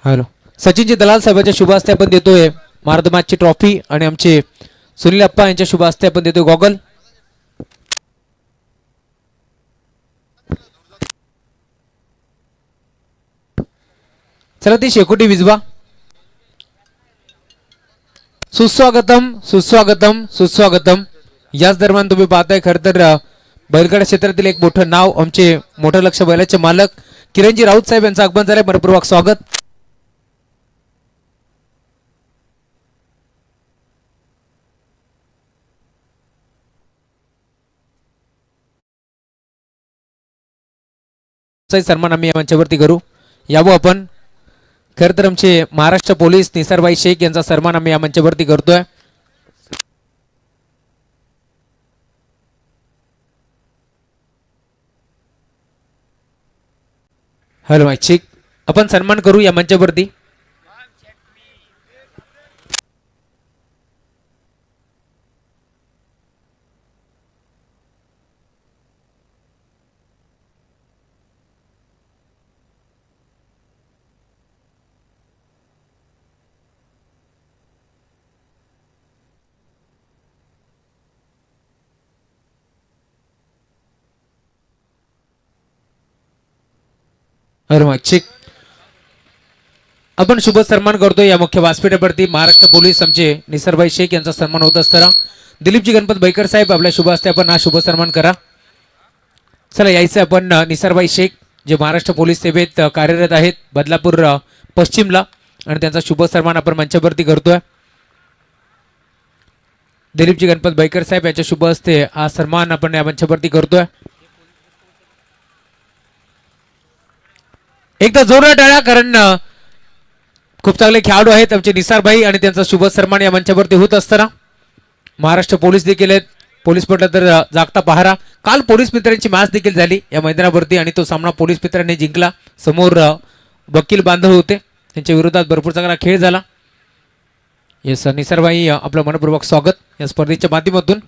Hello. सचिनजी दलाल साहेबांच्या शुभ हस्ते आपण देतोय मार्द मॅचची ट्रॉफी आणि आमचे सुनील अप्पा यांच्या शुभ हस्ते आपण देतोय गॉगल. चला ती शेकोटी विजवा. सुस्वागतम सुस्वागतम सुस्वागतम. याच दरम्यान तुम्ही पाहताय खरं तर बैलगाडा क्षेत्रातील एक मोठं नाव आमचे मोठं लक्ष बैलाचे मालक किरणजी राऊत साहेब यांचं आगमन झालंय. मनपूर्वक स्वागत. सन्मान आम्ही या मंचावरती करू. यावं आपण. खरं तर आमचे महाराष्ट्र पोलीस निसारबाई शेख यांचा सन्मान आम्ही या मंचावरती करतोय. हॅलो ऐच्छिक आपण सन्मान करू या मंचावरती. हॅलो ऐच्छिक आपण शुभ सन्मान करतो या मुख्य व्यासपीठावरती महाराष्ट्र पोलीस आमचे निसरबाई शेख यांचा सन्मान होत असताना दिलीपजी गणपत बैकर साहेब आपल्या शुभ हस्ते आपण हा शुभ सन्मान करा. चला यायचं आपण निसरबाई शेख जे महाराष्ट्र पोलीस सेवेत कार्यरत आहेत बदलापूर पश्चिमला आणि त्यांचा शुभ सन्मान आपण मंचावरती करतोय. दिलीपजी गणपत बैकर साहेब यांच्या शुभ हस्ते हा सन्मान आपण या मंचावरती करतोय. एकदा जोरदार टाळ्या कारण खूप चांगले खेळाडू आहेत आमचे निसारभाई आणि त्यांचा शुभ सन्मान या मंचावरती होत असताना महाराष्ट्र पोलीस देखील आहेत. पोलीस म्हटलं तर जागता पहारा. काल पोलीस मित्रांची मॅच देखील झाली या मैदानावरती आणि तो सामना पोलीस मित्रांनी जिंकला. समोर वकील बांधव होते त्यांच्या विरोधात भरपूर चांगला खेळ झाला. येस निसारभाई आपलं मनपूर्वक स्वागत या स्पर्धेच्या माध्यमातून.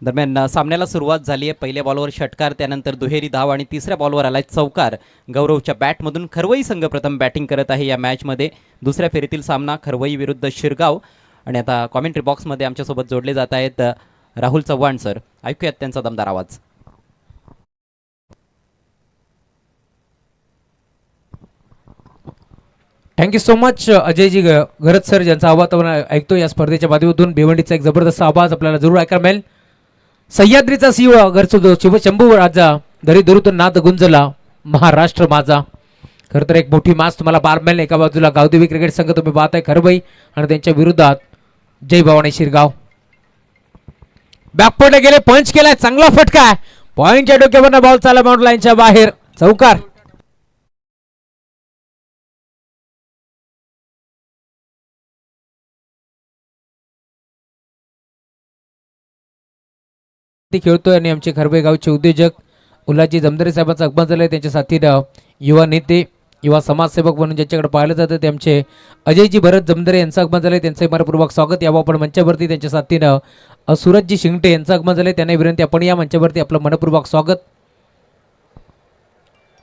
दरम्यान सामन्याला सुरुवात झाली आहे. पहिल्या बॉलवर षटकार, त्यानंतर दुहेरी धाव आणि तिसऱ्या बॉलवर आलाय चौकार. गौरवच्या बॅटमधून खरवई संघ प्रथम बॅटिंग करत आहे या मॅचमध्ये. दुसऱ्या फेरीतील सामना खरवई विरुद्ध शिरगाव. आणि आता कॉमेंट्री बॉक्समध्ये आमच्यासोबत जोडले जात आहेत राहुल चव्हाण सर. ऐकूयात त्यांचा दमदार आवाज. थँक्यू सो मच अजयजी गरज सर ज्यांचा आवाज आपण ऐकतो या स्पर्धेच्या माध्यमातून. भिवंडीचा एक जबरदस्त आवाज आपल्याला जरूर ऐकायला मिळेल. सह्याद्रीचा शिव घरचो शिव शंभू राजा दरी दुरुतून नाद गुंजला महाराष्ट्र माझा. खरं तर एक मोठी मॅच तुम्हाला पार मिळेल. एका बाजूला गावदेवी क्रिकेट संघ तुम्ही पाहताय खरबई आणि त्यांच्या विरोधात जय भवानी शिरगाव. बॅकफुटला गेले, पंच केलाय, चांगला फटका. पॉइंटच्या डोक्यावरनं बॉल चालला बाउंड्री लाईनच्या बाहेर. चौकार. खेळतोय आणि आमचे खरबे गावचे उद्योजक उल्हाजी जमदारे साहेबांचं आगमन झालंय. त्यांच्या साथीनं युवा नेते युवा समाजसेवक म्हणून ज्यांच्याकडे पाहिलं जातं ते आमचे अजयजी भरत जमदारे यांचं आगमन झालंय. त्यांचं मनपूर्वक स्वागत. यावं आपण मंचावरती. त्यांच्या साथीनं सूरजजी शिंगटे यांचं आगमन झालंय. त्यांना विनंती आपण या मंचावरती आपलं मनपूर्वक स्वागत.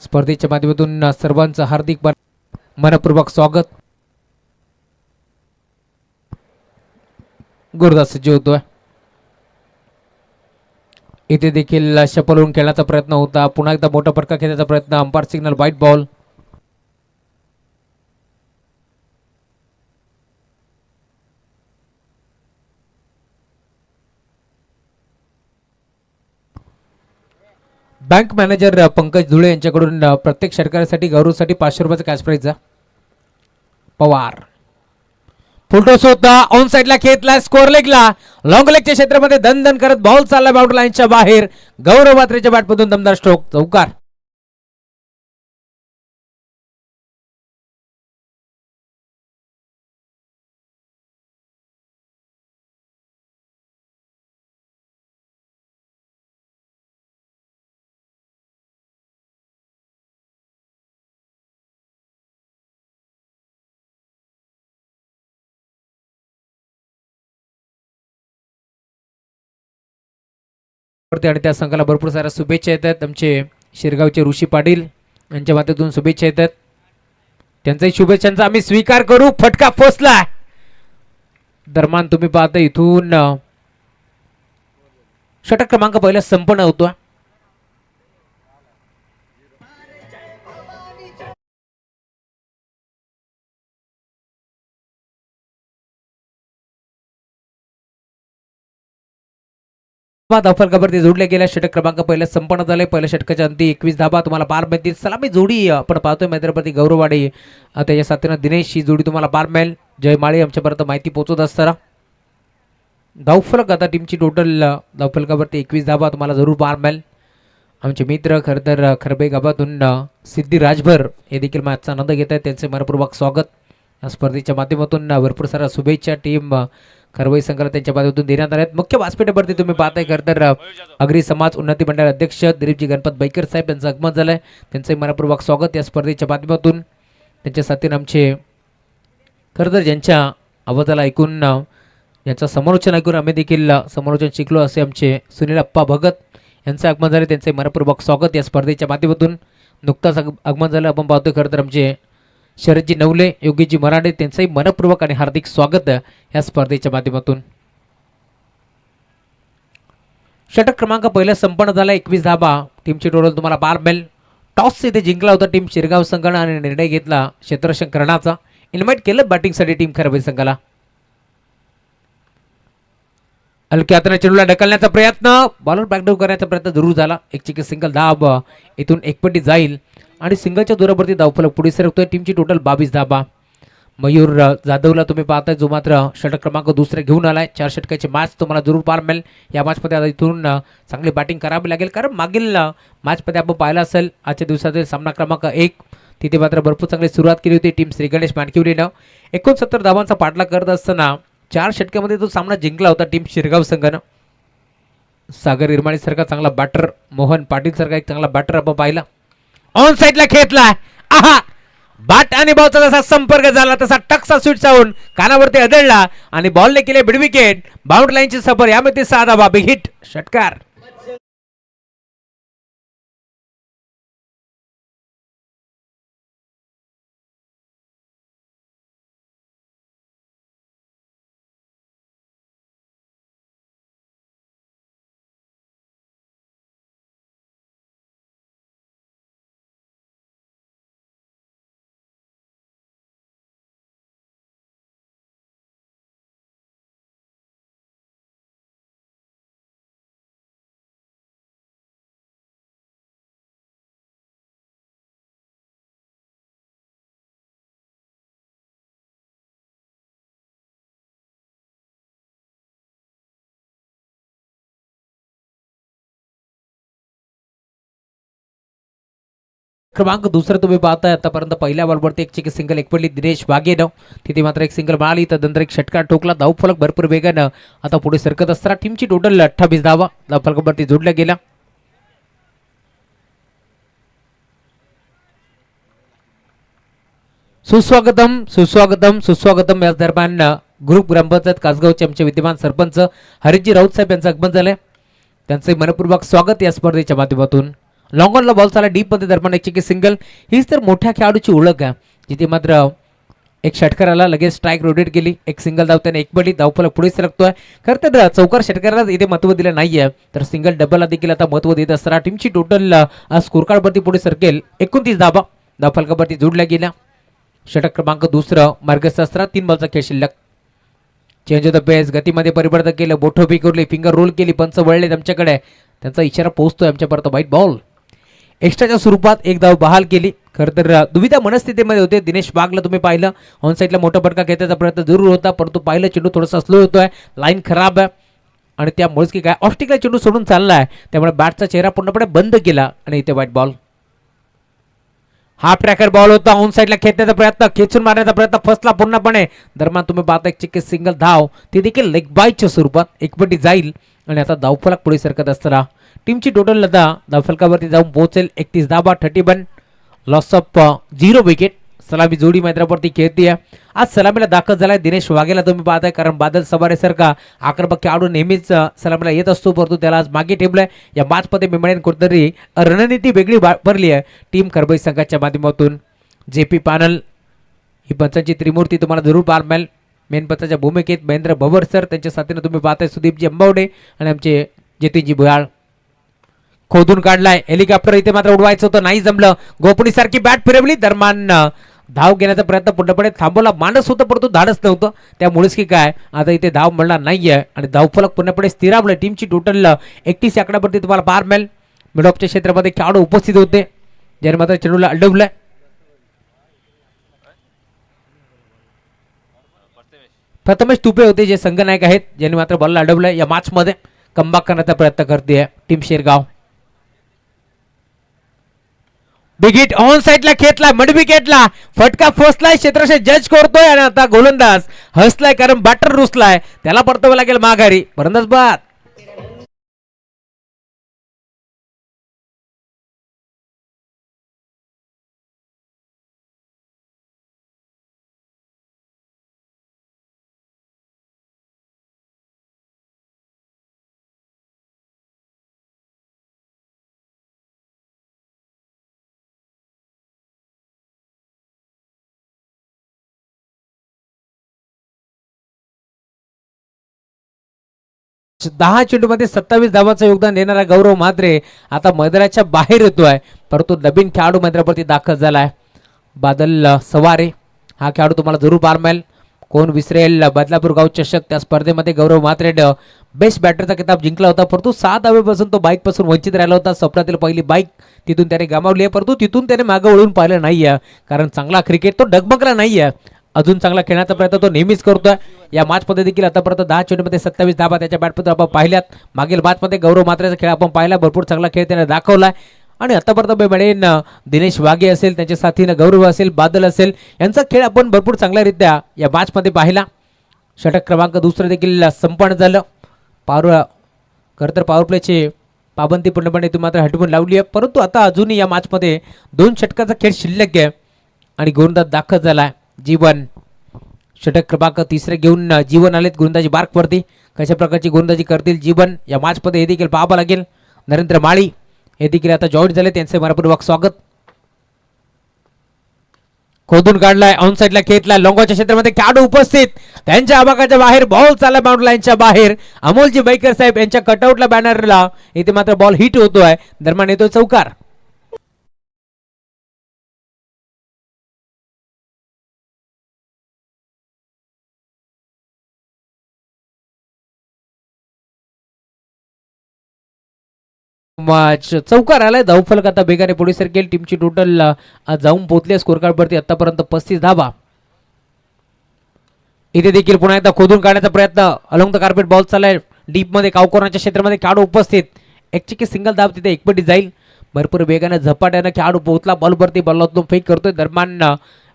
स्पर्धेच्या माध्यमातून सर्वांचं हार्दिक मनपूर्वक स्वागत. गुरुदास सज्ज होतोय. इथे देखील शपलवून खेळण्याचा प्रयत्न होता. पुन्हा एकदा मोठा फटका खेळण्याचा प्रयत्न. Umpire signal white ball. Bank manager Pankaj Dhule यांच्याकडून प्रत्येक षटकारासाठी गौरवसाठी 500 रुपयाचा कॅश प्राईज. पवार फुलटॉस होता ऑन साइडला खेळला. स्कोर लेगला लॉंग लेगच्या क्षेत्रामध्ये दन दन करत बॉल चालला बाउंड्री लाईनच्या बाहेर. गौरव मात्रेच्या बॅटमधून दमदार स्ट्रोक. चौकार. आणि त्या संघाला भरपूर साऱ्या शुभेच्छा येतात. आमचे शिरगावचे ऋषी पाटील यांच्या माध्यमातून शुभेच्छा येतात. त्यांचाही शुभेच्छांचा आम्ही स्वीकार करू. फटका पोचला. दरम्यान तुम्ही पाहता इथून षटक क्रमांक पहिला संपन्न होतो. धावफलकावरती जोडल्या गेल्या. षटक क्रमांक पहिला संपन्न झाले. पहिल्या षटकाच्या अंती 21 धाबा तुम्हाला पार मिळतील. सलामी जोडी आपण पाहतोय मैदानावरती गौरववाडी त्याच्या साथीनं दिनेश ही जोडी तुम्हाला पार मिळेल. जय माळी आमच्यापर्यंत माहिती पोहोचवत असताना धावफलक आता टीमची टोटल धावफलकावरती 21 धाबा तुम्हाला जरूर पार मिळेल. आमचे मित्र खरं तर खरबे गावातून सिद्धी राजभर हे देखील मॅचचा आनंद घेत आहेत. त्यांचे मनपूर्वक स्वागत. या स्पर्धेच्या माध्यमातून भरपूर साऱ्या शुभेच्छा टीम खरवई संघाला त्यांच्या बाजूतून देण्यात आल्या आहेत. मुख्य व्यासपीठावरती तुम्ही पाहताय खरं तर अग्री समाज उन्नती मंडळ अध्यक्ष दिलीपजी गणपत बैकर साहेब यांचं आगमन झालंय. त्यांचे मनपूर्वक स्वागत. या स्पर्धेच्या माध्यमातून त्यांच्या साथीनं आमचे खरं तर ज्यांच्या आवाजाला ऐकून यांचं समालोचन ऐकून आम्ही देखील समालोचन शिकलो असे आमचे सुनील अप्पा भगत यांचं आगमन झाले. त्यांचे मनपूर्वक स्वागत. या स्पर्धेच्या माध्यमातून नुकताच आगमन झालं. आपण पाहतोय खरं तर आमचे शरदजी नवले योगीजी मराठे त्यांचंही मनपूर्वक आणि हार्दिक स्वागत या स्पर्धेच्या माध्यमातून. षटक क्रमांक पहिला संपन्न झाला. 21 धाबा टीमची टोटल तुम्हाला पार मिळेल. टॉस इथे जिंकला होता टीम शिरगाव संघानं आणि निर्णय घेतला क्षेत्ररक्षण करण्याचा. इन्व्हाइट केलं बॅटिंगसाठी टीम खरबई संघाला. हलक्या हाताने चेंडूला ढकलण्याचा प्रयत्न. बॉलर बॅकडाऊन करण्याचा प्रयत्न जरूर झाला. एक चिकी सिंगल धाब इथून एकपट्टी जाईल आणि सिंगलच्या दुरावरती धावफलक पुढे सरकतोय. टीमची टोटल 22 धाबा. मयूर जाधवला तुम्ही पाहताय जो मात्र षटक क्रमांक दुसरे घेऊन आलाय. 4 षटकाची मॅच तुम्हाला जरूर पार मिळेल. या मॅचमध्ये आता इथून चांगली बॅटिंग करावी लागेल कारण मागील मॅचमध्ये आपण पाहिलं असेल आजच्या दिवसातील सामना क्रमांक 1 तिथे मात्र भरपूर चांगली सुरुवात केली होती टीम श्री गणेश मानकिवलीनं. 69 धावांचा पाठलाग करत असताना 4 षटकामध्ये तो सामना जिंकला होता टीम शिरगाव संघानं. सागर इरमाणी सारखा चांगला बॅटर, मोहन पाटील सारखा एक चांगला बॅटर आपण पाहिला. ऑन साइडला खेचला. आहा बॅट आणि बॉलचा जसा संपर्क झाला तसा टक्सा स्वीट जाऊन कानावरती आदळला आणि बॉलने केले बिड विकेट. बाउंड लाईनची सफर. यामध्ये 6 धाबा. बिग हिट षटकार. क्रमांक दुसरा तुम्ही पाहताय आतापर्यंत पहिल्या बॉलवरती एक चिकी सिंगल एक पडली दिनेश वाघेनं. तिथे मात्र एक सिंगल मिळाली तर नंतर एक षटकार ठोकला. धावफलक भरपूर वेगानं आता पुढे सरकत असताना टीमची टोटल 28 धावा धावफलकावरती जोडल्या गेल्या. सुस्वागतम सुस्वागतम सुस्वागतम. याच दरम्यान ग्रुप ग्रामपंचायत कासगावचे आमचे विद्यमान सरपंच हरिजी राऊत साहेब यांचं आगमन झालंय. त्यांचे मनपूर्वक स्वागत या स्पर्धेच्या माध्यमातून. लॉंग ऑनला बॉल चाला डीप मध्ये दरम्यान एक चिकी सिंगल. हीच तर मोठ्या खेळाडूची ओळख आहे जिथे मात्र एक षटकाराला लगेच स्ट्राईक रोटेट केली. एक सिंगल धाव त्याने एक बळी. धावफलक पुढे सरकतोय. खरं तर चौकार षटकाराला इथे महत्व दिलं नाहीये तर सिंगल डबलला देखील आता महत्व देत असताना टीमची टोटल स्कोर कार्डवरती पुढे सरकेल 29 धावा धावफलकावरती जोडल्या गेल्या. षटक क्रमांक दुसरं मार्गस्थ असताना 3 बॉलचा खेळ शिल्लक. चेंज ऑफ द पेस. गतीमध्ये परिवर्तन केलं. बोठो बिकरली. फिंगर रोल केली. पंच वळले आमच्याकडे. त्यांचा इशारा पोहोचतोय आमच्यापर्यंत. White ball. एक्स्ट्राच्या स्वरूपात एक धाव बहाल केली. खरं तर दुविधा मनस्थितीमध्ये होते दिनेश वाघला तुम्ही पाहिलं. ऑन साईडला मोठा फटका घेण्याचा प्रयत्न जरूर होता परंतु पाहिलं चेंडू थोडासा स्लो होतोय. लाईन खराब आहे आणि त्यामुळेच की काय ऑस्टिकला चेंडू सोडून चाललाय त्यामुळे बॅटचा चेहरा पूर्णपणे बंद केला आणि इथे white ball. Half tracker ball होता. ऑन साईडला खेचण्याचा प्रयत्न, खेचून मारण्याचा प्रयत्न फसला पूर्णपणे. दरम्यान तुम्ही पाहता एक चिक्की सिंगल धाव ती देखील लेग बायच्या स्वरूपात एकपट्टी जाईल आणि आता धावफलक पुढे सरकत असताना टीमची टोटल आता धावफलकावरती जाऊन पोहोचेल 31 धावा 31. Loss of 0 wicket. सलामी जोडी मैदानावरती खेळतीये. आज सलामीला दाखल झालाय दिनेश वाघेला तुम्ही पाहताय, कारण बादल सवारेसारखा आक्रमक खेळाडू नेहमीच सलामीला येत असतो, परंतु त्याला आज मागे ठेवलंय. या मॅचमध्ये मी म्हणेन कुठेतरी रणनीती वेगळी भरली आहे टीम खरबई संघाच्या माध्यमातून. JP पॅनल ही पंचांची त्रिमूर्ती तुम्हाला जरूर पाहायला मिळेल. मेन पंचाच्या भूमिकेत महेंद्र भवर सर, त्यांच्या साथीने तुम्ही पाहताय सुदीपजी अंबावडे आणि आमचे जतीनजी भुयाळ. खोदून काढलाय हेलिकॉप्टर, इथे मात्र उडवायचं होतं, नाही जमलं. गोपणी सारखी बॅट फिरवली, दरम्यान धाव घेण्याचा प्रयत्न पूर्णपणे थांबवला. माणस होतं परंतु धाडच नव्हतं, त्यामुळेच की काय आता इथे धाव मिळणार नाहीये आणि धावफलक पूर्णपणे स्थिरावलं. टीमची टोटल 31 आकड्यावरती तुम्हाला पाहायला मिळेल. मिडऑफच्या क्षेत्रामध्ये खेळाडू उपस्थित होते, ज्याने मात्र चेंडूला अडवलंय. प्रथमेश तुपे होते जे संघनायक आहेत, ज्यांनी मात्र बॉलला अडवलंय. या मॅच मध्ये कमबॅक करण्याचा प्रयत्न करते team Shergaon. Big hit on साइडला खेचलाय, मड विकेटला फटका फसलाय, क्षेत्रक्षे जज करतोय आणि आता गोलंदाज हसलाय कारण बॅटर रुसलाय, त्याला परतावं लागेल माघारी. फलंदाज बाद. दहा चेंडूमध्ये 27 धावांचं योगदान देणारा गौरव म्हात्रे आता मैदानाच्या बाहेर येतोय, परंतु नवीन खेळाडू मैदानावरती दाखल झालाय बादल सवारे. हा खेळाडू तुम्हाला जरूर पाहायला मिळेल. कोण विसरेल बदलापूर गाव चषक, त्या स्पर्धेमध्ये गौरव म्हात्रे बेस्ट बॅटरचा किताब जिंकला होता, परंतु 7 धावेपासून तो बाईक पासून वंचित राहिला होता. स्वप्नातील पहिली बाईक तिथून त्याने गमावली आहे, परंतु तिथून त्याने मागे वळून पाहिलं नाहीये, कारण चांगला क्रिकेट तो डगमगला नाहीये. अजून चांगला खेळण्याचा प्रयत्न तो नेहमीच करतोय. या मॅचमध्ये देखील आतापर्यंत 10 चेंडूमध्ये 27 धावा त्याच्या बॅटमध्ये आपण पाहिल्यात. मागील मॅचमध्ये गौरव म्हात्रेचा खेळ आपण पाहिला, भरपूर चांगला खेळ त्याने दाखवलाय. आणि आतापर्यंत मिळेन दिनेश वाघे असेल, त्यांच्या साथीनं गौरव असेल, बादल असेल, यांचा खेळ आपण भरपूर चांगल्यारीत्या या मॅचमध्ये पाहिला. षटक क्रमांक दुसरं देखील संपन्न झालं. खरं तर पॉवर प्लेची पाबंदी पूर्णपणे तुम्ही मात्र हटवून लावली आहे, परंतु आता अजूनही या मॅचमध्ये 2 षटकाचा खेळ शिल्लक आहे आणि गोलंदाज दाखल झालाय जीवन. षटक क्रमांक तिसरे घेऊन जीवन आलेत गोलंदाजी बार्कवरती. कशा प्रकारची गोलंदाजी करतील जीवन या मॅचमध्ये हे देखील पाहावं लागेल. नरेंद्र माळी हे देखील आता जॉईन झाले, त्यांचे मनपूर्वक स्वागत. खोदून काढलाय, ऑन साइडला खेचलाय, लॉंगॉच्या क्षेत्रामध्ये खेळाडू उपस्थित, त्यांच्या आबाकाच्या बाहेर बॉल चालला बाउंड्री लाईनच्या बाहेर. अमोलजी बैकर साहेब यांच्या कटआउटला बॅनरला इथे मात्र बॉल हिट होतोय, दरम्यान येतोय चौकार. चौकार आलाय. धावफलक आता बेगाने पुढे सरकेल. टीमची टोटल जाऊन पोहोचली स्कोर कार्ड वरती आतापर्यंत 35 धावा. इथे देखील पुन्हा एकदा खोदून काढण्याचा प्रयत्न, अलॉंग द कार्पेट बॉल चाललाय डीप मध्ये, कावकोनाच्या क्षेत्रामध्ये खेळाडू उपस्थित. एकची सिंगल धाव तिथे एकपटी जाईल. भरपूर वेगाने झपाट्याने खेळाडू पोहोचला बॉलवरती, बॉलला फेक करतोय, दरम्यान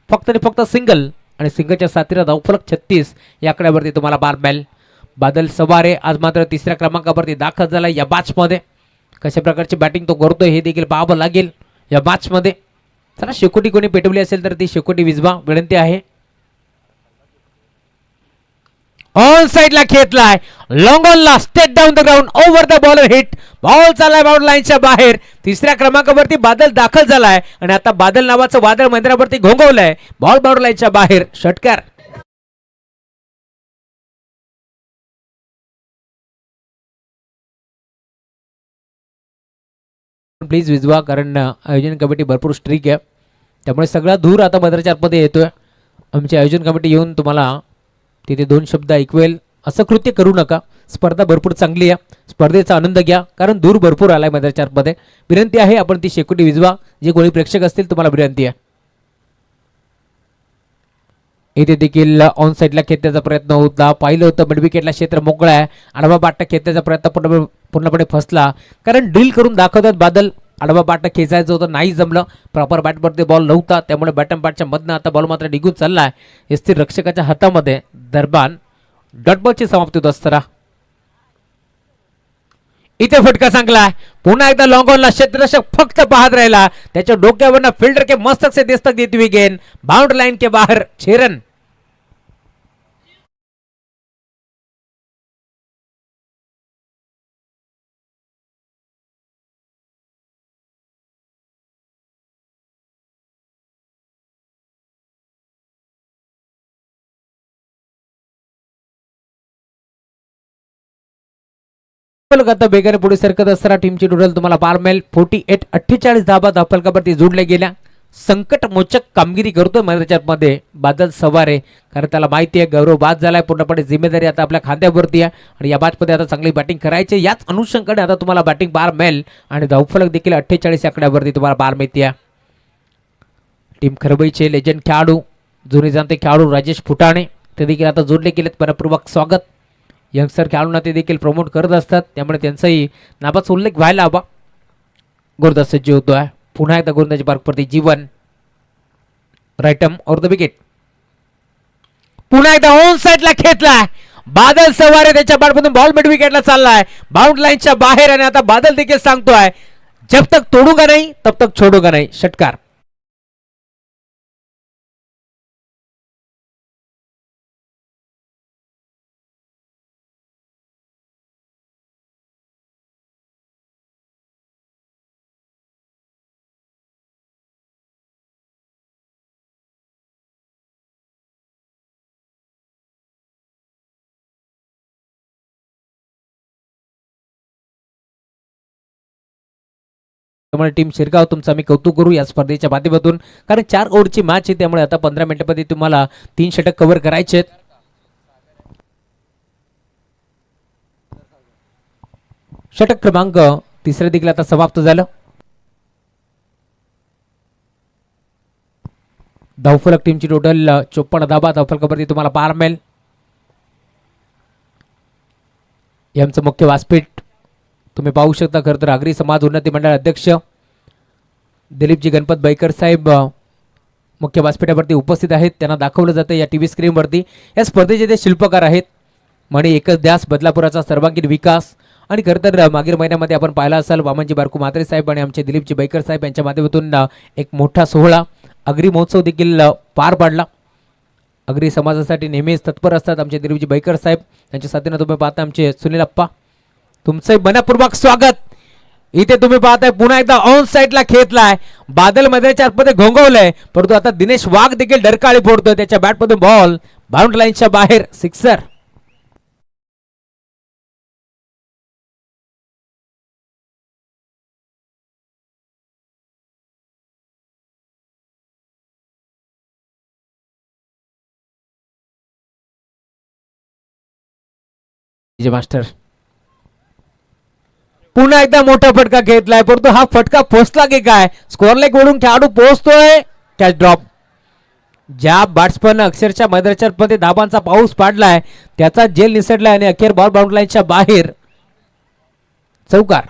फक्त आणि फक्त सिंगल आणि सिंगलच्या साथीला धावफलक 36 या आकड्यावरती तुम्हाला बार मिळेल. बादल सवारे आज मात्र तिसऱ्या क्रमांकावरती दाखल झाला या मॅचमध्ये. कशा प्रकारची बॅटिंग तो करतोय हे देखील पाहावं लागेल या मॅचमध्ये. चला शेकोटी कोणी पेटवली असेल तर ती शेकोटी विजवा विनंती आहे. ऑन साइडला खेचलाय, लॉंग ऑनला straight down the ground, over the bowler hit, ball चाललाय बाउंड्री लाईनच्या बाहेर. तिसऱ्या क्रमांकावरती बादल दाखल झालाय आणि आता बादल नावाचं वादळ मैदानावरती घोंगवलंय, बॉल बाउंड्री लाईनच्या बाहेर. षटकार. प्लीज विजवा, कारण आयोजन कमिटी भरपूर स्ट्रिक आहे, त्यामुळे सगळा धूर आता मैदानाच्या आतमध्ये येतोय. आमची आयोजन कमिटी येऊन तुम्हाला तिथे 2 शब्द ऐकवेल असं कृत्य करू नका. स्पर्धा भरपूर चांगली आहे, स्पर्धेचा आनंद घ्या, कारण धूर भरपूर आलाय मैदानाच्या आतमध्ये. विनंती आहे आपण ती शेकोटी विजवा. जे कोणी प्रेक्षक असतील तुम्हाला विनंती आहे. इथे देखील ऑन साइडला खेचण्याचा प्रयत्न होता, पाहिलं होतं मिड विकेटला क्षेत्र मोकळं आहे. आडवा बाटा खेचण्याचा प्रयत्न पूर्णपणे फसला, कारण ड्रिल करून दाखवतात बादल. आडवा बाटा खेचायचं होतं, नाही जमलं. प्रॉपर बॅटवरती बॉल नव्हता, त्यामुळे बॅटम बॅटच्या मधनं आता बॉल मात्र निघून चाललाय स्थिर रक्षकाच्या हातामध्ये. दरम्यान डॉट बॉलची समाप्ती होत असताना इथे फटका चांगला पुन्हा एकदा लॉंग ऑनला क्षेत्ररक्षक फक्त पाहत राहिला त्याच्या डोक्यावरनं फिल्डर के मस्तक से दस्तक देती हुई गेंद बाउंड्री लाइन के बाहर 6 रन। आता बेगाने पुढे सरकत असताना टीमची टोटल तुम्हाला पार मिळेल 48 48 धाबा धावफलकावरती जोडल्या गेल्या। संकट मोचक कामगिरी करतोय मैदानामध्ये बादल सवारे कारण त्याला माहिती आहे गौरव बाद झालाय पूर्णपणे जिम्मेदारी आता आपल्या खांद्यावरती आहे आणि या मॅचमध्ये आता चांगली बॅटिंग करायची याच अनुषंगाने आता तुम्हाला बॅटिंग पार मिळेल आणि धावफलक देखील 48 आकड्यावरती तुम्हाला पार मिळते। टीम खरबईचे लेजंड खेळाडू जुने जाणते खेळाडू राजेश फुटाणे ते देखील आता जोडले गेलेत मनपूर्वक स्वागत। यंगस्टर खेळाडूंना ते देखील प्रमोट करत असतात त्यामुळे त्यांचाही नावाचा उल्लेख व्हायला हवा। गोलंदाज सज्ज होतोय पुन्हा एकदा गोलंदाजी मार्गवरती जीवन राईटम और द विकेट पुन्हा एकदा ऑन साइडला खेचलाय बादल सवारे त्याच्या बॅटमधून बॉल मिड विकेटला चाललाय बाउंड्री लाईनच्या बाहेर आणि आता बादल देखील सांगतोय जब तक तोडूंगा नहीं तब तक छोडूंगा नहीं षटकार। त्यामुळे टीम शिरगाव तुमचं आम्ही कौतुक करू या स्पर्धेच्या माध्यमातून कारण 4 ओव्हरची मॅच आहे त्यामुळे आता 15 मिनिटांमध्ये तुम्हाला 3 षटक कव्हर करायचे आहेत। षटक क्रमांक 3 देखील आता समाप्त झालं। धावफलक टीमची टोटल 54 धाबा धावफलकावरती तुम्हाला पार मिळेल। यांचं मुख्य व्यासपीठ तुम्ही पाहू शकता खरं तर आगरी समाज उन्नती मंडळ अध्यक्ष दिलीपजी गणपत बैकर साहेब मुख्य व्यासपीठावरती उपस्थित आहेत त्यांना दाखवलं जातं या टीव्ही स्क्रीनवरती या स्पर्धेचे ते शिल्पकार आहेत म्हणे एकच ध्यास बदलापुराचा सर्वांगीण विकास आणि खरं तर मागील महिन्यामध्ये आपण पाहिला असाल वामनजी बारकू म्हात्रे साहेब आणि आमचे दिलीपजी बैकर साहेब यांच्या माध्यमातून एक मोठा सोहळा अग्री महोत्सव देखील पार पाडला। अग्री समाजासाठी नेहमीच तत्पर असतात आमचे दिलीपजी बैकर साहेब त्यांच्या साथीनं तुम्ही पाहता आमचे सुनील अप्पा तुमचे मनपूर्वक स्वागत। इथे तुम्ही पाहताय पुन्हा एकदा ऑन साइडला खेचलाय बादल मैदानाच्या आतमध्ये घोंगवलंय परंतु आता दिनेश वाघ देखील डरकाळी फोडतोय त्याच्या बॅटमधून बॉल बाउंड्री लाईनच्या बाहेर सिक्सर। मास्टर पुन्हा एकदा मोठा फटका घेतलाय परंतु हा फटका पोचला की काय स्कोअर लेग ओढून खेळाडू पोहोचतोय कॅच ड्रॉप। ज्या बॅट्समन अक्षरशः मैदानाच्या मध्ये धाबांचा पाऊस पाडलाय त्याचा जेल निसटलाय आणि अखेर बॉल बाउंड्री लाईनच्या बाहेर चौकार।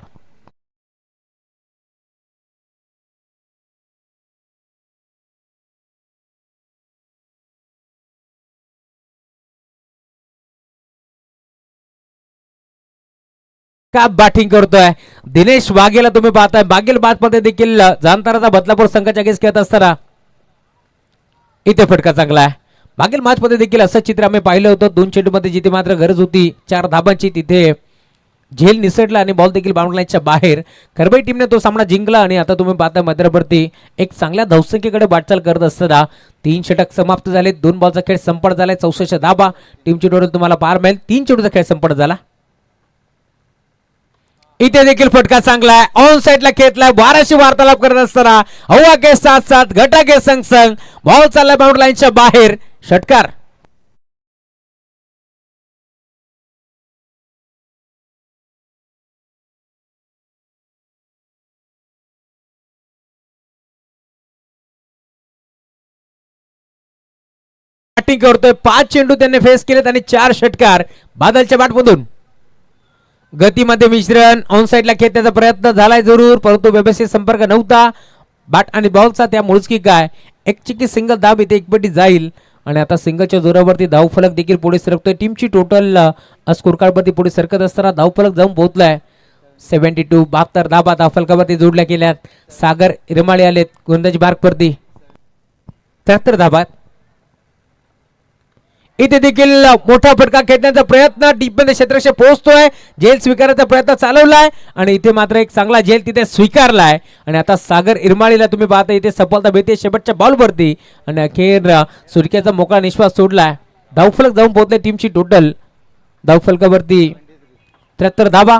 का बॅटिंग करतोय दिनेश वाघेला तुम्ही पाहताय मागील मॅच मध्ये देखील जाणताराचा बदलापूर संघाच्या अगेन्स्ट खेळत असताना इथे फटका चांगला आहे। मागील मॅच मध्ये देखील असं चित्र आम्ही पाहिलं होतं 2 चेंडूमध्ये जिथे मात्र गरज होती 4 धाबांची तिथे झेल निसटला आणि बॉल देखील बाउंड्री लाईनच्या बाहेर खरबई टीमने तो सामना जिंकला आणि आता तुम्ही पाहता मध्यवर्ती एक चांगल्या धावसंख्येकडे वाटचाल करत असताना 3 षटक समाप्त झाले 2 बॉलचा खेळ संपत झालाय 64 धाबा टीमची टोटल तुम्हाला पार मिळेल 3 चेंडूचा खेळ संपत झाला। इथे देखील फटका चांगला आहे ऑन साइडला खेचलाय 12शी वार्तालाप करत असताना हवा के साथ साथ घटा के संग संग बॉल चाललाय बाउंड्री लाईनच्या बाहेर षटकार। बॅटिंग करतोय 5 चेंडू त्यांनी फेस केलेत आणि 4 षटकार बादलच्या बॅटमधून। गतीमध्ये मिश्रण ऑन साइडला खेचण्याचा प्रयत्न झालाय जरूर परंतु व्यवस्थित संपर्क नव्हता बॅट आणि बॉलचा त्यामुळेच की काय एक चिकी सिंगल धाब इथे एकपटी जाईल आणि आता सिंगलच्या जोरावरती धावफलक देखील पुढे सरकतोय। टीमची टोटल स्कोर कार्ड वरती पुढे सरकत असताना धावफलक जाऊन पोहोचलाय 72 72 धाबा फलकावरती जोडल्या गेल्यात. सागर इरमाळे आलेत गोलंदाजी मार्कवरती. 73 धाबा. इथे देखील मोठा फटका खेळण्याचा प्रयत्न डीपमध्ये क्षेत्रक्षे पोहोचतोय. झेल स्वीकारायचा प्रयत्न चालवलाय आणि इथे मात्र एक चांगला झेल तिथे स्वीकारलाय आणि आता सागर इरमाळीला तुम्ही पाहता इथे सफलता मिळते शेवटच्या बॉलवरती आणि अखेर सुरक्याचा मोकळा निश्वास सोडलाय. धावफलक जाऊन पोहोचले टीमची टोटल धावफलकावरती 73 धाबा.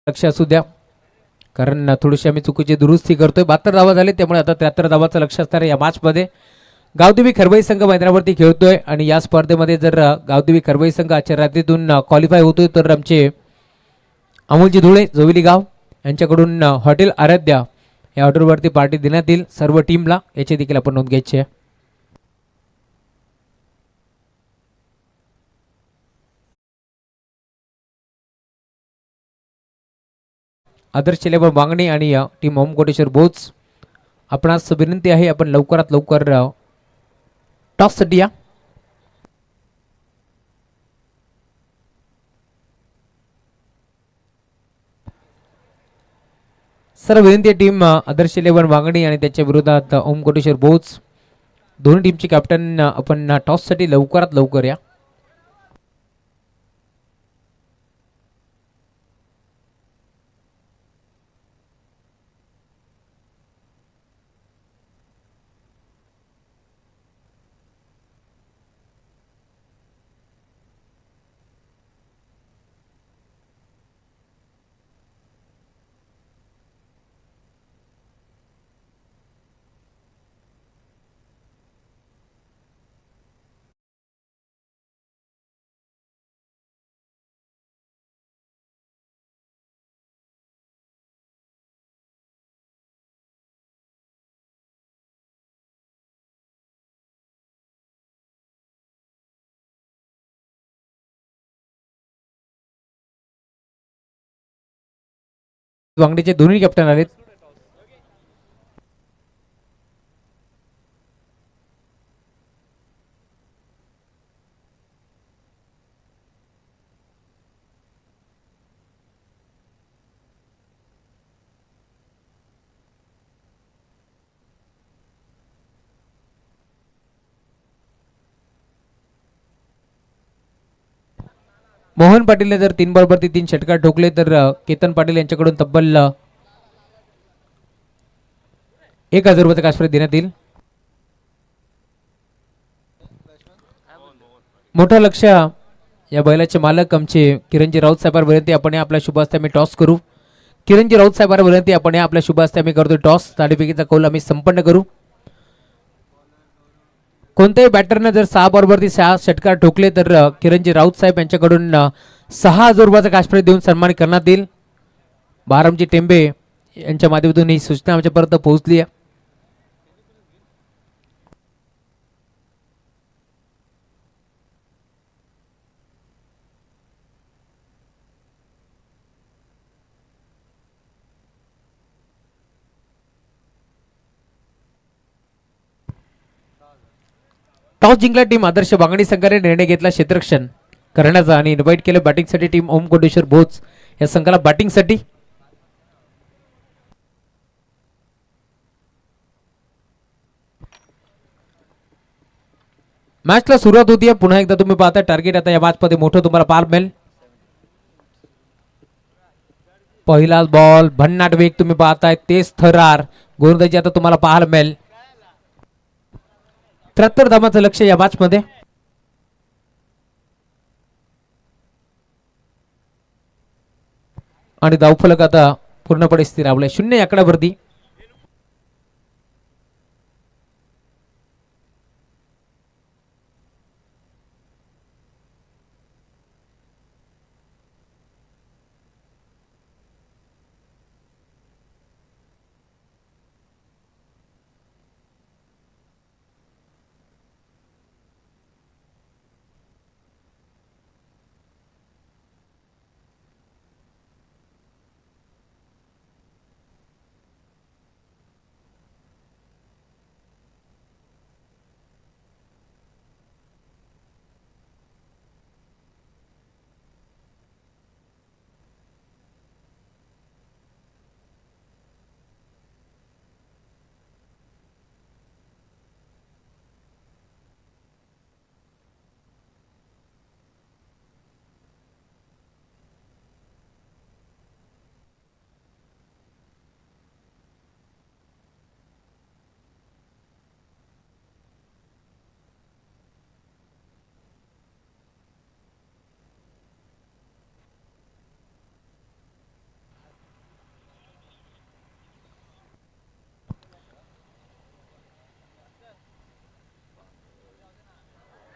लक्ष असू द्या कारण थोडीशी आम्ही चुकीची दुरुस्ती करतोय. 72 धावा झाले त्यामुळे आता 73 धावाचं लक्ष असणार आहे. या मॅच मध्ये गावदेवी खरवई संघ मैदानावरती खेळतोय आणि या स्पर्धेमध्ये जर गावदेवी खरवई संघ आजच्या रात्रीतून क्वालिफाय होतोय तर आमचे अमोलजी धुळे जोविली गाव यांच्याकडून हॉटेल आराध्या या हॉटेलवरती पार्टी देण्यात येईल सर्व टीमला. याची देखील आपण नोंद घ्यायची आहे. आदर्श लेबर वांगणी आणि टीम ओम कोटेश्वर बोच आपणास विनंती आहे आपण लवकरात लवकर टॉससाठी या. सर विनंती आहे टीम आदर्श लेबर वांगणी आणि त्याच्या विरोधात ओम कोटेश्वर बोच दोन्ही टीमचे कॅप्टन आपण टॉससाठी लवकरात लवकर या. वांगडीचे दोन्ही कॅप्टन आलेत. मोहन पाटीलने जर 3 बॉलवरती 3 षटकार ठोकले तर केतन पाटील यांच्याकडून तब्बल 1000 रुपयाचा कॅश प्राइज देण्यात येईल. मोठं लक्ष या बैलाचे मालक आमचे किरणजी राऊत साहेबांवर विनंती आपण आपल्या शुभ हस्ते आम्ही टॉस करू. किरणजी राऊत साहेबांवर विनंती आपण आपल्या शुभ हस्ते आम्ही करतो टॉस. ताडीपैकीचा कौल आम्ही संपन्न करू. कोणत्याही बॅटरने जर 6 बॉलवरती 6 षटकार ठोकले तर किरणजी राऊत साहेब यांच्याकडून 6000 रुपयाचा कॅश प्राइज देऊन सन्मान करण्यात येईल. बारामजी टेंबे यांच्या माध्यमातून ही सूचना आमच्यापर्यंत पोहोचली आहे. टॉस जिंकला टीम आदर्श वांगणी संघाने निर्णय घेतला क्षेत्ररक्षण करण्याचा आणि इन्व्हाइट केलं बॅटिंगसाठी टीम ओम कोटेश्वर भोज या संघाला बॅटिंगसाठी. मॅचला सुरुवात होती. पुन्हा एकदा तुम्ही पाहता टार्गेट आता या मॅच मध्ये मोठं तुम्हाला पाहायला मिळेल. पहिला बॉल भन्नाट वेग तुम्ही पाहताय तेज थरार गोलंदाजी आता तुम्हाला पाहायला मिळेल. 73 धावांचं लक्ष या मॅच मध्ये. आणि धावफलक आता पूर्णपणे स्थिरावले 0 आकड्यावरती.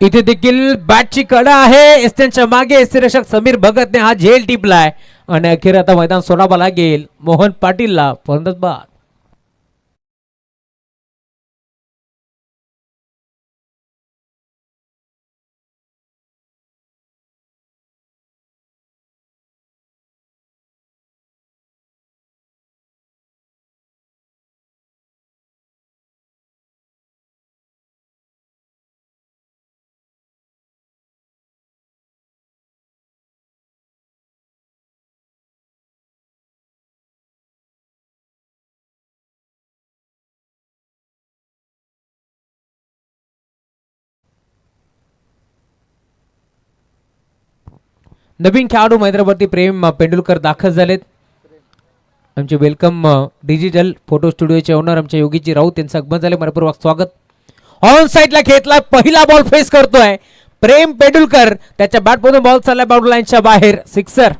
इथे देखील बॅटची कडा आहे. एसटेनच्या मागे यष्टीरक्षक समीर भगतने हा झेल टिपलाय आणि अखेर आता मैदान सोडावं लागेल मोहन पाटीलला. फलंदाज बाद. नवीन खेळाडू मैदानावरती प्रेम पेंडुलकर दाखल झालेत. आमचे वेलकम डिजिटल फोटो स्टुडिओचे ओनर आमचे योगीजी राऊत यांचं आगमन झाले. मनपूर्वक स्वागत. ऑन साईडला घेतला. पहिला बॉल फेस करतोय प्रेम पेंडुलकर. त्याच्या बॅटमधून बॉल चाललाय बाउंड्री लाईनच्या बाहेर. सिक्सर.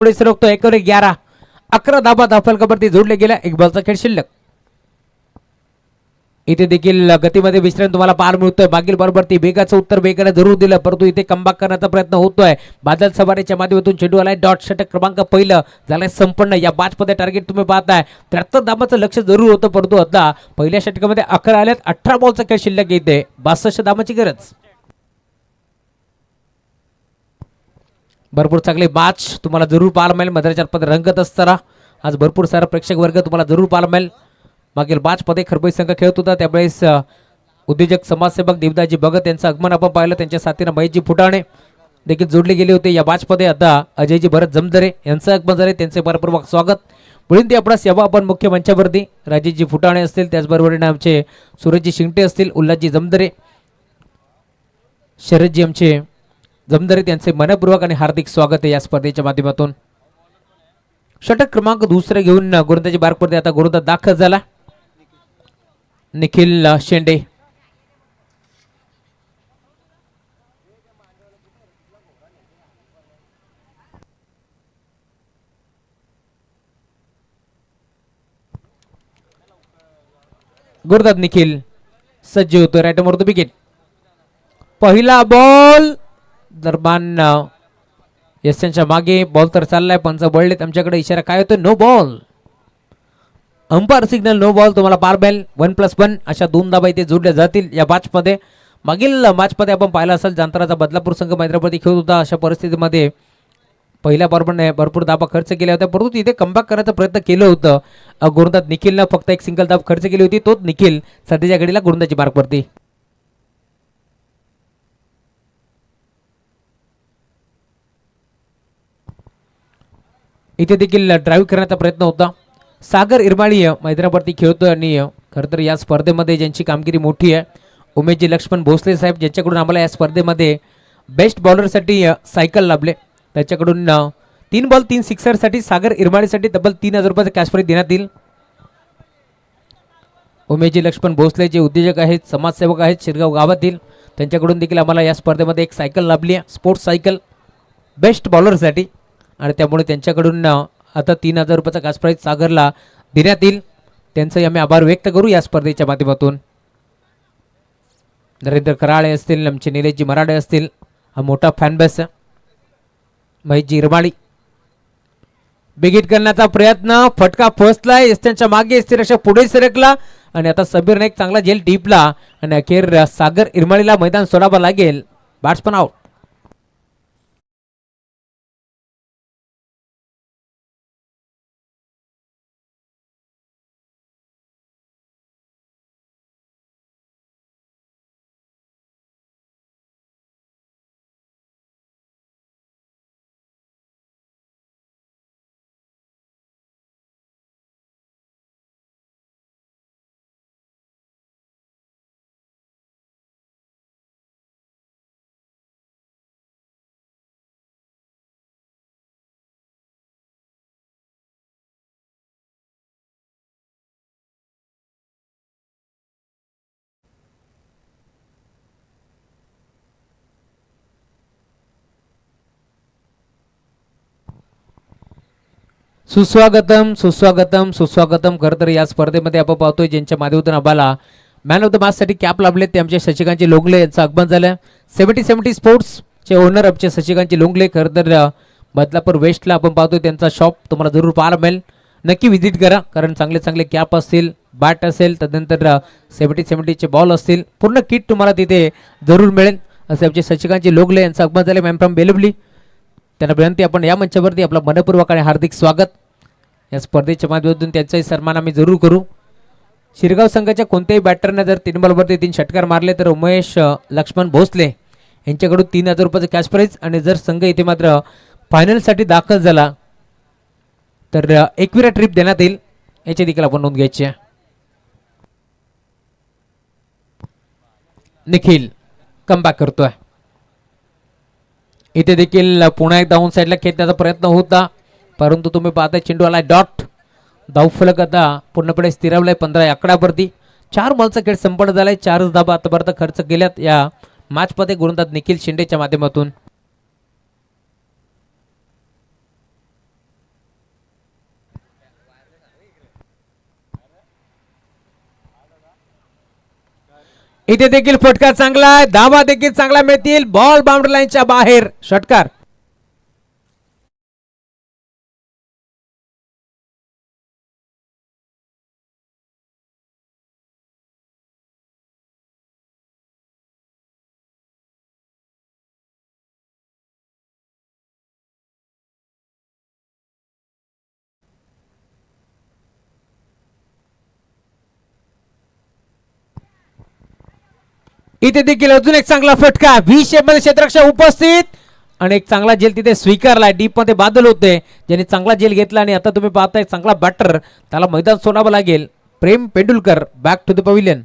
पुढे सरकतो. 1-11. 11 धाबा धाफलकावरती जोडले गेल्या. एक बॉलचा खेळ शिल्लक. इथे देखील गतीमध्ये विश्रांती तुम्हाला पार मिळतोय. मागील बरोबर ती वेगाचं उत्तर वेगाने जरूर दिलं, परंतु इथे कमबॅक करण्याचा प्रयत्न होतोय. बादल सवारीच्या माध्यमातून चेंडू आलाय डॉट. षटक क्रमांक पहिलं झालंय संपन्न. या बॅचमध्ये टार्गेट तुम्ही पाहताय 73 धाबाचं लक्ष जरूर होतं, परंतु आता पहिल्या षटकामध्ये 11 आल्यात. 18 बॉलचा खेळ शिल्लक येते. 62 धाबाची गरज. भरपूर चांगले मॅच तुम्हाला जरूर पाहायला मिळेल. मैदानाच्या आतमध्ये रंगत असताना आज भरपूर सारा प्रेक्षक वर्ग तुम्हाला जरूर पाहायला मिळेल. मागील मॅच मध्ये खरबई संघ खेळत होता त्यावेळेस उद्योजक समाजसेवक देवदाजी भगत यांचं आगमन आपण पाहिलं. त्यांच्या साथीनं महेशजी फुटाणे देखील जोडले गेले होते या मॅच मध्ये. आता अजयजी भरत जमदरे यांचं आगमन झाले. त्यांचे मनपूर्वक स्वागत. पुढील ते आपला सेवा आपण मुख्य मंचावरती राजेशजी फुटाणे असतील, त्याचबरोबर आमचे सूरजजी शिंगटे असतील, उल्हासजी जमदरे, शरदजी आमचे जमदरे त्यांचे मनपूर्वक आणि हार्दिक स्वागत आहे या स्पर्धेच्या माध्यमातून. षटक क्रमांक दुसरे घेऊन गोलंदाजी बारकवरती आता गोलंदाज दाखल झाला निखिल शेंडे. गोलंदाज निखिल सज्ज होतोय. Right more the wicket. पहिला बॉल दरम्यान यशांच्या मागे बॉल तर चाललाय. पंच बळलेत. आमच्याकडे इशारा काय होतो? No ball. Umpire signal no ball तुम्हाला पार बेल. 1+1 अशा 2 धाबा इथे जोडल्या जातील या मॅच मध्ये. मागील मॅच मध्ये आपण पाहिला असेल जांतराचा बदलापूर संघ मैदानावरती खेळत होता. अशा परिस्थितीमध्ये पहिल्या बॉलने भरपूर धाबा खर्च केल्या होत्या, परंतु तिथे कमबॅक करण्याचा प्रयत्न केलं होतं. गोलंदाज निखिलनं फक्त एक सिंगल धाब खर्च केली होती. तोच निखिल सध्याच्या घडीला गोलंदाजी मार्कवरती. इथे देखील ड्राईव्ह करण्याचा प्रयत्न होता. सागर इरमाळी मैदानावरती खेळतोय आणि खरं तर या स्पर्धेमध्ये ज्यांची कामगिरी मोठी आहे उमेशजी लक्ष्मण भोसले साहेब, ज्यांच्याकडून आम्हाला या स्पर्धेमध्ये बेस्ट बॉलरसाठी सायकल लाभले. त्याच्याकडून 3 बॉल 3 सिक्सरसाठी सागर इरमाळीसाठी तब्बल 3000 रुपयाचं कॅश प्राइज देण्यात येईल. उमेशजी लक्ष्मण भोसले जे उद्योजक आहेत, समाजसेवक आहेत शिरगाव गावातील, त्यांच्याकडून देखील आम्हाला या स्पर्धेमध्ये एक सायकल लाभली आहे, स्पोर्ट्स सायकल बेस्ट बॉलरसाठी. आणि त्यामुळे त्यांच्याकडून आता 3000 रुपयाचा कॅश प्राइज सागरला देण्यात येईल. त्यांचंही आम्ही आभार व्यक्त करू या स्पर्धेच्या माध्यमातून. नरेंद्र कराळे असतील, आमचे निलेशजी मराठे असतील, हा मोठा फॅन बेस. महेशजी इरमाळी बिगिट करण्याचा प्रयत्न, फटका फसलाय. त्यांच्या मागे यष्टीरक्षक पुढे सरकला आणि आता समीरने एक चांगला झेल टिपला आणि अखेर सागर इरमाळीला मैदान सोडावं लागेल. Batsman out. सुस्वागतम सुस्वागतम सुस्वागतम. खरं तर या स्पर्धेमध्ये आपण पाहतोय ज्यांच्या माध्यमातून आम्हाला मॅन ऑफ द मॅचसाठी कॅप लाभले ते आमचे शशिकांतजी लोंगले यांचं आगमन झालं. 70-70 स्पोर्ट्सचे ओनर आमचे शशिकांतजी लोंगले. खरं तर बदलापूर वेस्टला आपण पाहतोय त्यांचा शॉप तुम्हाला जरूर पाहायला मिळेल. नक्की व्हिजिट करा कारण चांगले चांगले कॅप असतील, बॅट असेल, त्यानंतर 70-70चे बॉल असतील, पूर्ण किट तुम्हाला तिथे जरूर मिळेल असे आमचे शशिकांतजी लोंगले यांचं आगमन झाले. Ma'am from Belavali. त्यांना विनंती आपण या मंचावरती आपलं मनपूर्वक आणि हार्दिक स्वागत. या स्पर्धेच्या माध्यमातून त्यांचाही सन्मान आम्ही जरूर करू. शिरगाव संघाच्या कोणत्याही बॅटरने जर 3 बॉलवरती 3 षटकार मारले तर उमेश लक्ष्मण भोसले यांच्याकडून 3,000 रुपयाचं कॅश प्राईज. आणि जर संघ इथे मात्र फायनलसाठी दाखल झाला तर एकविरा ट्रिप देण्यात येईल. याची देखील आपण नोंद घ्यायची आहे. निखिल कमबॅक करतोय. इथे देखील पुन्हा एकदा डाऊन साईडला खेळण्याचा प्रयत्न होता परंतु तुम्ही पाहताय चेंडू आलाय डॉट. धावफलक आता पूर्णपणे स्थिरावलाय 15 आकड्यावरती. 4 बॉलचा खेळ संपन्न झालाय. 4 धाबा आतापर्यंत खर्च केल्यात या मॅचमध्ये गोलंदाज निखिल शेंडेच्या माध्यमातून. इथे देखील फटका चांगला आहे. धावा देखील चांगला मिळतील. बॉल बाउंड्री लाईनच्या बाहेर. षटकार. इथे देखील अजून एक चांगला फटका. व्ही शेप मध्ये क्षेत्ररक्षक उपस्थित आणि एक चांगला झेल तिथे स्वीकारलाय. डीप मध्ये बादल होते ज्यांनी चांगला झेल घेतला आणि आता तुम्ही पाहताय चांगला बॅटर त्याला मैदान सोडावं लागेल. प्रेम Pendharkar back to the pavilion.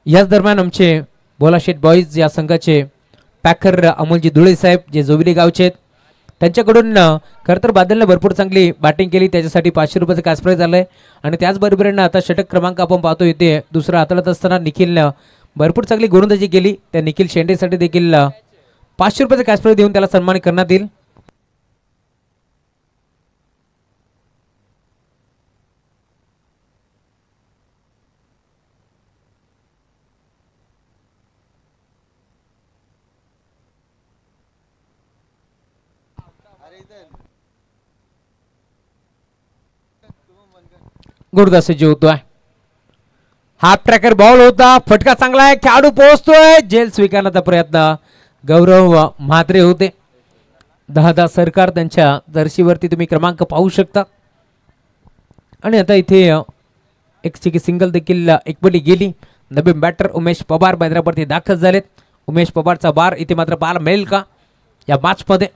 याच दरम्यान आमचे बोलाशेट बॉईज या संघाचे पॅकर अमोलजी धुळे साहेब जे जोविली गावचे आहेत त्यांच्याकडून खरं तर बादलने भरपूर चांगली बॅटिंग केली त्याच्यासाठी 500 रुपयाचं कॅश प्राईज आलंय. आणि त्याचबरोबरीनं आता षटक क्रमांक आपण पाहतो इथे दुसरा हाताळत असताना निखिलनं भरपूर चांगली गोलंदाजी केली. त्या निखिल शेंडेसाठी देखील 500 रुपयाचं कॅश प्राईज देऊन त्याला सन्मानित करण्यात येईल. गुरुदास होतोय. हाफ ट्रॅकर बॉल होता. फटका चांगला आहे. खेळाडू पोहोचतोय. जेल स्वीकारण्याचा प्रयत्न गौरव म्हात्रे होते. 10 सरकार त्यांच्या जर्सीवरती तुम्ही क्रमांक पाहू शकता. आणि आता इथे एक सिंगल देखील एकबली गेली. नवीन बॅटर उमेश पवार मैदानावरती दाखल झालेत. उमेश पवारचा बार इथे मात्र पाहायला मिळेल का या मॅचमध्ये.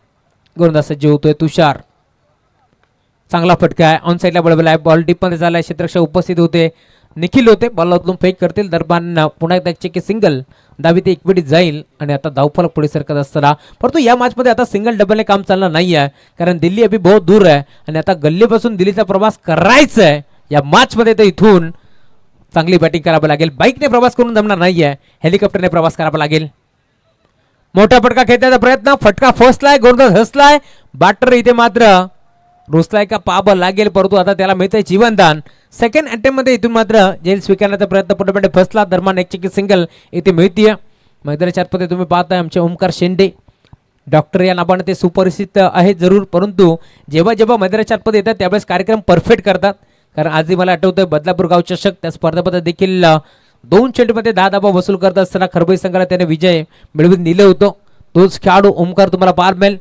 गोलंदाज होतोय तुषार. चांगला फटका आहे. ऑन साईडला बळबळ आहे. बॉल डीप मध्ये झालाय. क्षेत्ररक्षक उपस्थित होते. निखिल होते. बॉल उचलून फेक करतील. दरम्यान पुन्हा एकदा चेक सिंगल दावी ते एकवटी जाईल आणि आता धावफलक पुढे सरकत असताना परंतु या मॅचमध्ये आता सिंगल डबलने काम चालणार नाही आहे कारण दिल्ली अभी बहुत दूर आहे आणि आता गल्लीपासून दिल्लीचा प्रवास करायचा आहे या मॅचमध्ये. तर इथून चांगली बॅटिंग करावी लागेल. बाईकने प्रवास करून जमणार नाही आहे. हेलिकॉप्टरने प्रवास करावा लागेल. मोठा फटका खेळण्याचा प्रयत्न. फटका फसलाय. गोलंदाज हसलाय. बॅटर इथे मात्र रुसलाय का पाब लागेल परंतु आता त्याला मिळतंय जीवनदान. सेकंड अटेम्प्ट मध्ये इथून मात्र जेल स्वीकारण्याचा प्रयत्न पूर्णपणे फसला. दरम्यान एक चेकी सिंगल इथे मिळतीये. मैदानाच्या आतमध्ये तुम्ही पाहताय आमचे ओमकार शेंडे डॉक्टर या नावाने ते सुपरिचित आहेत जरूर परंतु जेव्हा जेव्हा मैदानाच्या आतमध्ये येतात त्यावेळेस कार्यक्रम परफेक्ट करतात. कारण आजही मला आठवतंय बदलापूर गाव चषक त्या स्पर्धेमध्ये देखील 2 चेंडूमध्ये 10 धावा वसूल करत असताना खरबई संघाला त्याने विजय मिळवून दिले होतं. तोच खेळाडू ओमकार तुम्हाला पाहायला मिळेल.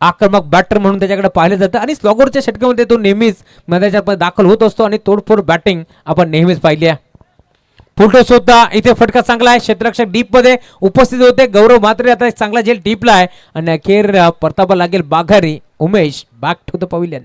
आक्रमक बॅटर म्हणून त्याच्याकडे पाहिले जातं आणि स्लॉगरच्या षटकामध्ये तो नेहमीच मैदानाच्या दाखल होत असतो आणि तोडफोड बॅटिंग आपण नेहमीच पाहिली आहे. फुलटॉस होता. इथे फटका चांगला आहे. क्षेत्ररक्षक डीप मध्ये उपस्थित होते. गौरव म्हात्रे आता चांगला झेल टिपला आहे आणि अखेर परतावा लागेल बाघारी. Umesh back to the pavilion.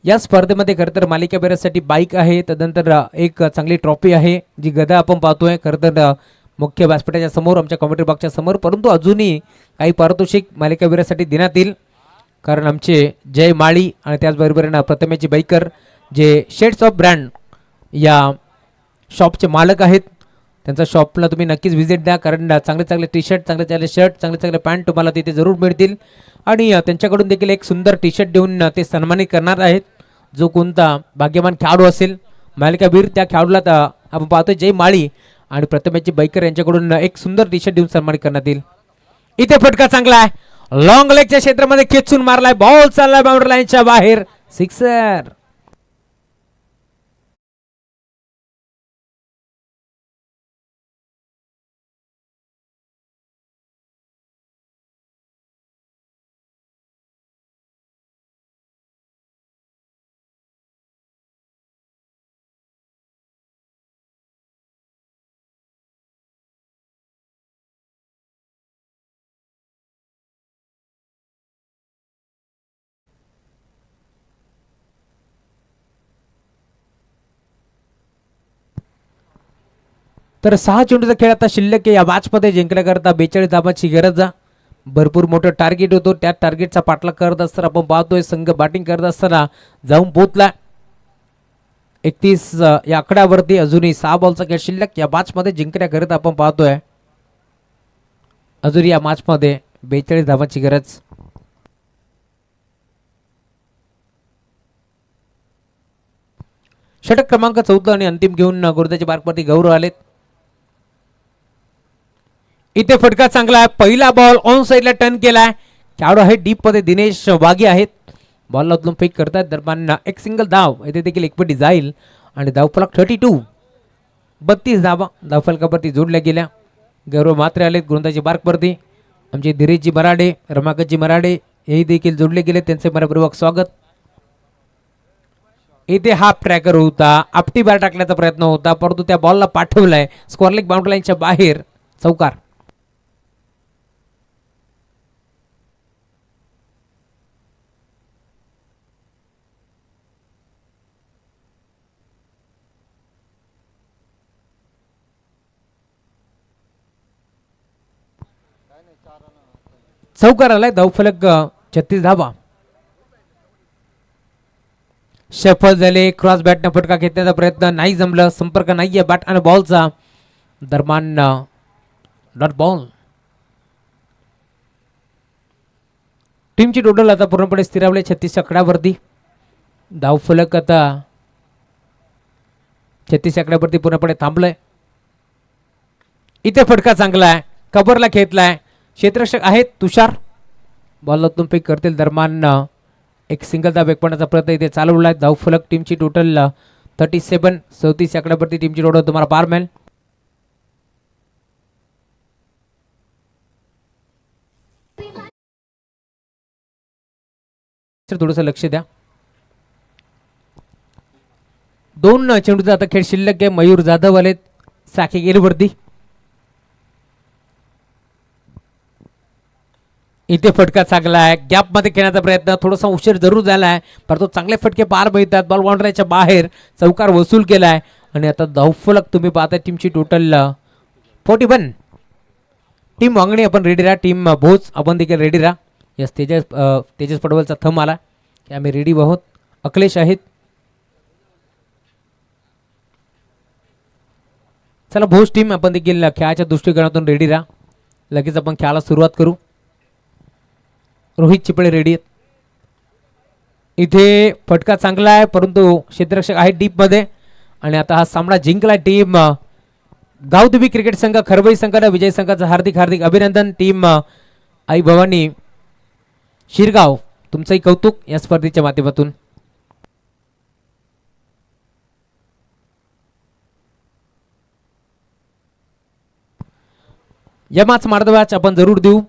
या स्पर्धेमध्ये खरं तर मालिका फेऱ्यासाठी बाईक आहे, तदनंतर एक चांगली ट्रॉफी आहे, जी गदा आपण पाहतोय खरं तर मुख्य व्यासपीठाच्या समोर, आमच्या कॉमेंट्री बॉक्सच्या समोर. परंतु अजूनही काही पारितोषिक मालिका फेऱ्यासाठी देण्यात येईल, कारण आमचे जय माळी आणि त्याचबरोबर प्रथमेची बाईकर जे शेड्स ऑफ ब्रँड या शॉपचे मालक आहेत, त्यांच्या शॉपला तुम्ही नक्कीच व्हिजिट द्या, कारण चांगले चांगले टी शर्ट, चांगले चांगले शर्ट, चांगले चांगले पॅन्ट तुम्हाला तिथे जरूर मिळतील. आणि त्यांच्याकडून देखील एक सुंदर टी शर्ट देऊन ते सन्मानित करणार आहेत. जो कोणता भाग्यवान खेळाडू असेल मालिकावीर, त्या खेळाडूला आपण पाहतोय जय माळी आणि प्रथमेची बाईकर यांच्याकडून एक सुंदर टी शर्ट देऊन सन्मानित करण्यात येईल. इथे फटका चांगला आहे, लॉंग लेगच्या क्षेत्रामध्ये खेचून मारलाय, बॉल चाललाय बाउंड्री लाईनच्या बाहेर, सिक्सर. तर 6 चेंडूचा खेळ आता शिल्लक आहे. या मॅचमध्ये जिंकण्याकरता 42 धावांची गरज आहे. भरपूर मोठं टार्गेट होतो, त्या टार्गेटचा पाठलाग करत असताना आपण पाहतोय संघ बॅटिंग करत असताना जाऊन पोहोचला 31 या आकड्यावरती. अजूनही 6 बॉलचा खेळ शिल्लक. या मॅचमध्ये जिंकण्याकरता आपण पाहतोय अजूनही या मॅचमध्ये 42 धावांची गरज. षटक क्रमांक 14 आणि अंतिम घेऊन गुरुदाच्या बारवरती गौरव आलेत. इथे फटका चांगला आहे, पहिला बॉल ऑन साइडला टर्न केलाय, खेळाडू आहे डीप मध्ये दिनेश वाघे आहेत, बॉलला उचलून फेक करतात. दरम्यान एक सिंगल धाव, इथे देखील एकपटी जाईल आणि धावफलक 32. 32 धावा धावफलकावरती जोडल्या गेल्या. गौरव मात्रे आलेत गोलंदाजी बारवरती. आमचे धीरेशजी मराडे, रमाकांतजी मराडे हेही देखील जोडले गेले, त्यांचे मनपूर्वक स्वागत. इथे हाफ ट्रॅकर होता, आपटी बार टाकण्याचा प्रयत्न होता, परंतु त्या बॉलला पाठवलाय स्क्वेअर बाउंड्री लाईनच्या बाहेर, चौकार. चौकार आलाय, धावफलक 36 धावा. सफल झाले, क्रॉस बॅटने फटका घेतण्याचा प्रयत्न नाही जमलं, संपर्क नाहीये बॅट आणि बॉलचा. दरम्यान डॉट बॉल. टीमची टोटल आता पूर्णपणे स्थिरावले 36 आकड्यावरती. धावफलक आता 36 आकड्यावरती पूर्णपणे थांबलंय. इथे फटका चांगला आहे, कबरला खेचलाय, क्षेत्ररक्षक आहेत तुषार, बॉलला पेक करतील. दरम्यान एक सिंगल धाव एकपणाचा प्रयत्न इथे चालवला आहे. धावफलक टीमची टोटल 37. 34 आकड्यावरती टीमची टोटल तुम्हाला पार मिळेल. थोडंसं लक्ष द्या. 2 चेंडूचा आता खेळ शिल्लक आहे. मयूर जाधव आलेत साखी गेलवरती. इथे फटका चांगला आहे, गॅप मध्ये खेळण्याचा प्रयत्न, थोडासा उशीर जरूर झाला आहे, परंतु चांगले फटके पार मिळतात. बॉल बाउंड्रीच्या बाहेर, चौकार वसूल केलाय आणि आता धावफलक तुम्ही पाहता टीमची टोटल 41. टीम वांगणी आपण रेडी राहा, टीम भोज आपण देखील रेडी राहा. यस, तेजस पडवलचा थंब आला की आम्ही रेडी आहोत. अखिलेश आहेत. चला भोज टीम आपण देखील खेळाच्या दृष्टिकोनातून रेडी राहा. लगेच आपण खेळाला सुरुवात करू. रोहित चिपळे रेडी आहेत. इथे फटका चांगला आहे, परंतु क्षेत्ररक्षक आहे डीप मध्ये आणि आता हा सामना जिंकला टीम गावदेवी क्रिकेट संघ खरवई संघाला. विजय संघाचं हार्दिक हार्दिक अभिनंदन. टीम आई भवानी शिरगाव तुमचंही कौतुक या स्पर्धेच्या माध्यमातून. या मॅच मार्ग मॅच आपण जरूर देऊ.